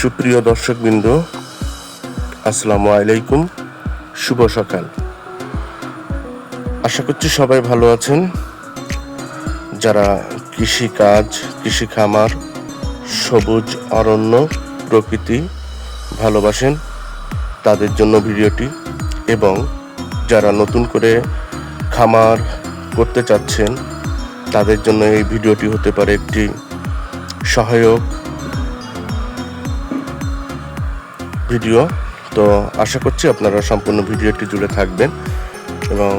সুপ্রিয় দর্শকবৃন্দ, আসসালামু আলাইকুম। শুভ সকাল। আশা করছি সবাই ভালো আছেন। যারা কৃষিকাজ, কৃষি খামার, সবুজ অরণ্য, প্রকৃতি ভালোবাসেন তাদের জন্য ভিডিওটি, এবং যারা নতুন করে খামার করতে চাচ্ছেন তাদের জন্য এই ভিডিওটি হতে পারে একটি সহায়ক ভিডিও। তো আশা করছি আপনারা সম্পূর্ণ ভিডিওটি জুড়ে থাকবেন এবং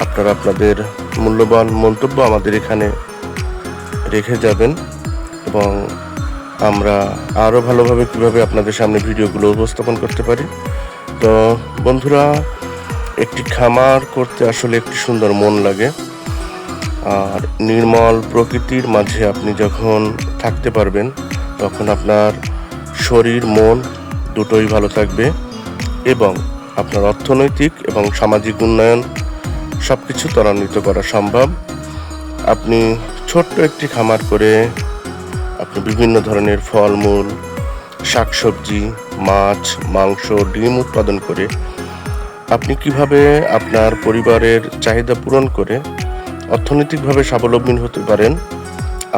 আপনারা আপনাদের মূল্যবান মন্তব্য আমাদের এখানে রেখে যাবেন, এবং আমরা আরও ভালোভাবে কীভাবে আপনাদের সামনে ভিডিওগুলো উপস্থাপন করতে পারি। তো বন্ধুরা, একটি খামার করতে আসলে একটি সুন্দর মন লাগে, আর নির্মল প্রকৃতির মাঝে আপনি যখন থাকতে পারবেন তখন আপনার শরীর মন দুটোই ভালো থাকবে, এবং আপনার অর্থনৈতিক এবং সামাজিক উন্নয়ন সব কিছু ত্বরান্বিত করা সম্ভব। আপনি ছোট্ট একটি খামার করে আপনি বিভিন্ন ধরনের ফলমূল, শাকসবজি, মাছ, মাংস, ডিম উৎপাদন করে আপনি কিভাবে আপনার পরিবারের চাহিদা পূরণ করে অর্থনৈতিকভাবে স্বাবলম্বী হতে পারেন,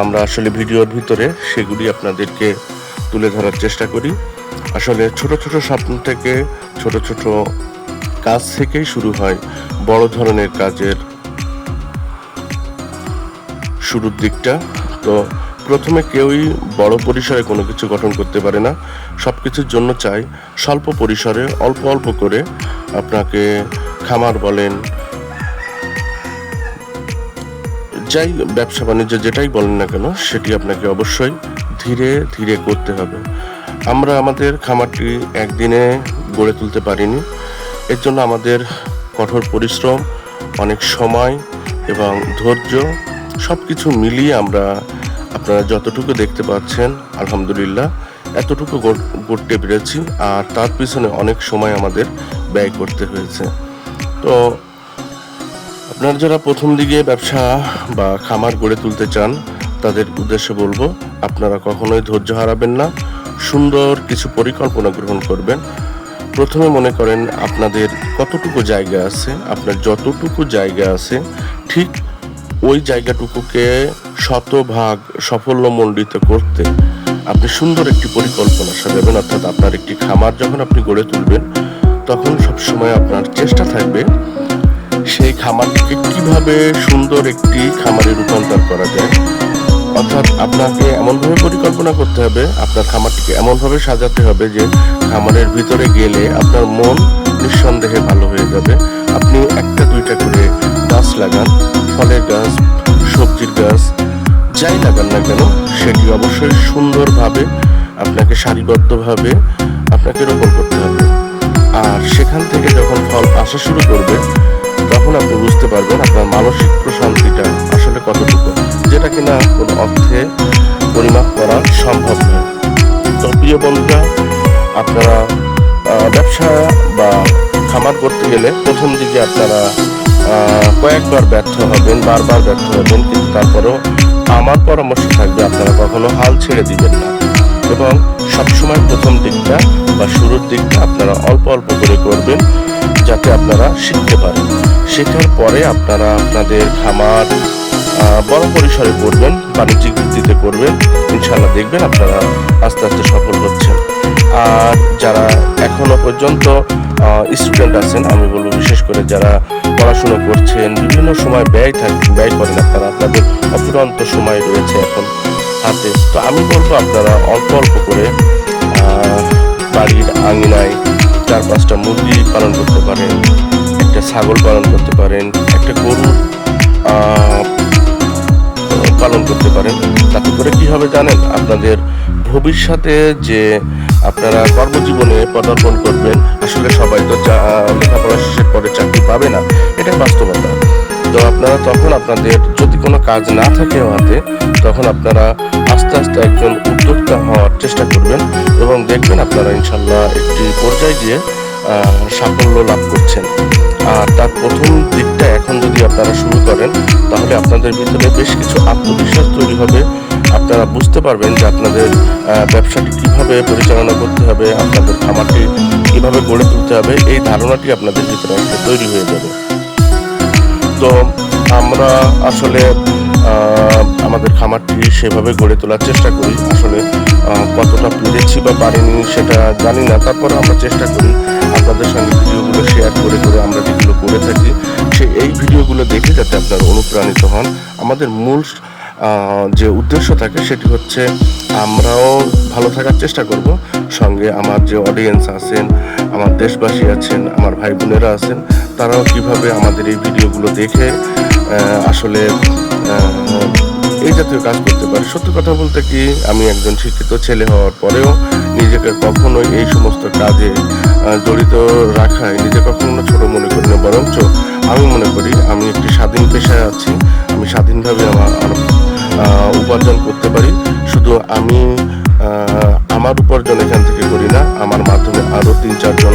আমরা আসলে ভিডিওর ভিতরে সেগুলি আপনাদেরকে তুলে ধরার চেষ্টা করি। আসলে ছোট ছোট স্বপ্ন থেকে, ছোট ছোট কাজ থেকেই শুরু হয় বড় ধরনের কাজের শুরুর দিকটা। তো প্রথমে কেউই বড় পরিসরে কোনো কিছু গঠন করতে পারে না। সব কিছুর জন্য চাই স্বল্প পরিসরে অল্প অল্প করে আপনাকে খামার বলেন, যাই ব্যবসা বাণিজ্য যেটাই বলেন না কেন, সেটি আপনাকে অবশ্যই ধীরে ধীরে করতে হবে। আমরা আমাদের খামারটি একদিনে গড়ে তুলতে পারিনি। এর জন্য আমাদের কঠোর পরিশ্রম, অনেক সময় এবং ধৈর্য সব কিছু মিলিয়ে আপনারা যতটুকু দেখতে পাচ্ছেন আলহামদুলিল্লাহ এতটুকু গড়তে পেরেছি, আর তার পিছনে অনেক সময় আমাদের ব্যয় করতে হয়েছে। তো আপনারা যারা প্রথম দিকে ব্যবসা বা খামার গড়ে তুলতে চান তাদের উদ্দেশ্যে বলবো, আপনারা কখনোই ধৈর্য হারাবেন না, সুন্দর কিছু পরিকল্পনা গ্রহণ করবেন। প্রথমে মনে করেন আপনাদের কতটুকু জায়গা আছে, আপনার যতটুকু জায়গা আছে ঠিক ওই জায়গাটুকুকে শতভাগ সাফল্যমণ্ডিত করতে আপনি সুন্দর একটি পরিকল্পনা সাজাবেন। অর্থাৎ আপনার একটি খামার যখন আপনি গড়ে তুলবেন তখন সবসময় আপনার চেষ্টা থাকবে সেই খামারটিকে কিভাবে সুন্দর একটি খামারে রূপান্তর করা যায়। অর্থাৎ আপনাকে এমনভাবে পরিকল্পনা করতে হবে, আপনার খামারটিকে এমনভাবে সাজাতে হবে যে খামারের ভিতরে গেলে আপনার মন নিঃসন্দেহে ভালো হয়ে যাবে। আপনি একটা দুইটা করে গাছ লাগান, ফলের গাছ, সবজির গাছ, যাই লাগান না কেন সেটি অবশ্যই সুন্দরভাবে আপনাকে সারিবদ্ধভাবে আপনাকে রোপণ করতে হবে। আর সেখান থেকে যখন ফল আসা শুরু করবে তখন আপনি বুঝতে পারবেন আপনার মানসিক প্রশান্তিটা আসলে কতটুকু, যেটা কিনা কোনো অর্থে পরিমাপ করা সম্ভব নয়। তো প্রিয় বন্ধুরা, আপনারা ব্যবসা বা খামার করতে গেলে প্রথম দিকে আপনারা কয়েকবার ব্যর্থ হবেন, বারবার ব্যর্থ হবেন, কিন্তু তারপরেও আমার পরামর্শ থাকবে আপনারা কখনো হাল ছেড়ে দিবেন না, এবং সবসময় প্রথম দিকটা বা শুরুর দিকটা আপনারা অল্প অল্প করে করবেন যাতে আপনারা শিখতে পারেন। শেখার পরে আপনারা আপনাদের খামার বড় পরিসরে করবেন, বাণিজ্যিক ভিত্তিতে করবেন, ইনশাআল্লাহ দেখবেন আপনারা আস্তে আস্তে সফল হচ্ছেন। আর যারা এখনো পর্যন্ত স্টুডেন্ট আছেন, আমি বলবো বিশেষ করে যারা পড়াশুনো করছেন, বিভিন্ন সময় ব্যয় করেন, আপনাদের অফুরন্ত সময় রয়েছে এখন হাতে। তো আমি বলবো আপনারা অল্প অল্প করে বাড়ির আঙিনায় 4-5টা মুরগি পালন করতে পারেন, একটা ছাগল পালন করতে পারেন, একটা গরু পালন করতে পারেন। তাতে করে কি হবে জানেন, আপনাদের ভবিষ্যতে যে আপনারা কর্মজীবনে পদার্পণ করবেন, আসলে সবাই তো লেখাপড়া শেষের পরে চাকরি পাবে না, এটা বাস্তবতা। তো আপনারা তখন আপনাদের যদি কোনো কাজ না থাকে হাতে, তখন আপনারা আস্তে আস্তে একজন উদ্যোক্তা হওয়ার চেষ্টা করবেন, এবং দেখবেন আপনারা ইনশাল্লাহ একটি পর্যায়ে গিয়ে সাফল্য লাভ করছেন। আর তার প্রথম দিকটা এখন যদি আপনারা শুরু করেন তাহলে আপনাদের ভিতরে বেশ কিছু আত্মবিশ্বাস তৈরি হবে। আপনারা বুঝতে পারবেন যে আপনাদের ব্যবসাটি কিভাবে পরিচালনা করতে হবে, আপনাদের খামারটি কিভাবে গড়ে তুলতে হবে, এই ধারণাটি আপনাদের ভিতরে একটা তৈরি হয়ে যাবে। তো আমরা আসলে আমাদের খামারটি সেভাবে গড়ে তোলার চেষ্টা করি। আসলে কতটা পেরেছি বা পারিনি সেটা জানি না, তারপরে আমরা চেষ্টা করি আপনাদের সঙ্গে ভিডিওগুলো শেয়ার করে করে আমরা যেগুলো করে থাকি এই ভিডিওগুলো দেখে যাতে আপনারা অনুপ্রাণিত হন। আমাদের মূল যে উদ্দেশ্য থাকে সেটি হচ্ছে আমরাও ভালো থাকার চেষ্টা করব, সঙ্গে আমার যে অডিয়েন্স আছেন, আমার দেশবাসী আছেন, আমার ভাই বোনেরা আছেন, তারাও কিভাবে আমাদের এই ভিডিওগুলো দেখে আসলে এই জাতীয় কাজ করতে পারে। সত্যি কথা বলতে কি, আমি একজন শিক্ষিত ছেলে হওয়ার পরেও নিজেকে কখনোই এই সমস্ত কাজে জড়িত রাখায় নিজে কখনো ছোট মনে করি না, বরঞ্চ আমি মনে করি আমি একটি স্বাধীন পেশায় আছি, আমি স্বাধীনভাবে আমার উপার্জন করতে পারি। শুধু আমি আমার উপার্জন এখান থেকে করি না, আমার মাধ্যমে আরও 3-4 জন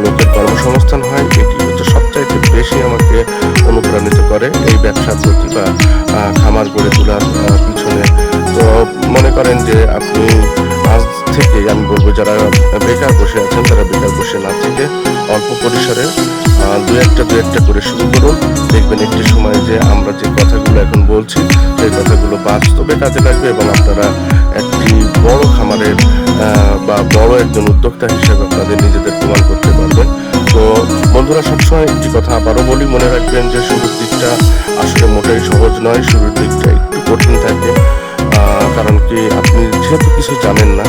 লোকের কর্মসংস্থান হয়। এটি হচ্ছে সবচাইতে বেশি আমাকে অনুপ্রাণিত করে এই ব্যবসার প্রতি বা খামার গড়ে তোলার পিছনে। তো মনে করেন যে আপনি আজ থেকে আমি বলবো যারা বেকার বসে আছেন তারা বেকার বসে না থেকে অল্প পরিসরে দু একটা করে শুরু করুন। দেখবেন একটি সময় যে আমরা যে কথাগুলো এখন বলছি সেই কথাগুলো বাস্তবে কাজে লাগবে এবং আপনারা একটি বড় খামারের বা বড় একজন উদ্যোক্তা হিসেবে আপনাদের নিজেদের প্রমাণ করতে পারবেন। তো বন্ধুরা, সবসময় একটি কথা আবারও বলি, মনে রাখবেন যে শুরুর দিকটা আসলে মোটেই সহজ নয়, শুরুর দিকটা একটু কঠিন থাকে। কারণ কি, আপনি যেহেতু কিছু জানেন না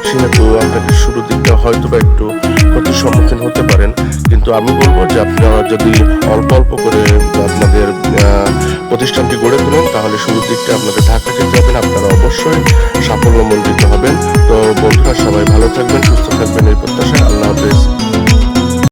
সেহেতু আপনাকে শুরুর দিকটা হয়তো বা একটু ক্ষতির সম্মুখীন হতে পারেন। কিন্তু আমি বলবো যে আপনারা যদি অল্প অল্প করে আপনাদের প্রতিষ্ঠানটি গড়ে তোলেন তাহলে শুরুর দিকটা আপনাদের ধাক্কা খেতে হবেন, আপনারা অবশ্যই সাফল্যমণ্ডিত হবেন। তো বন্ধুরা, সবাই ভালো থাকবেন,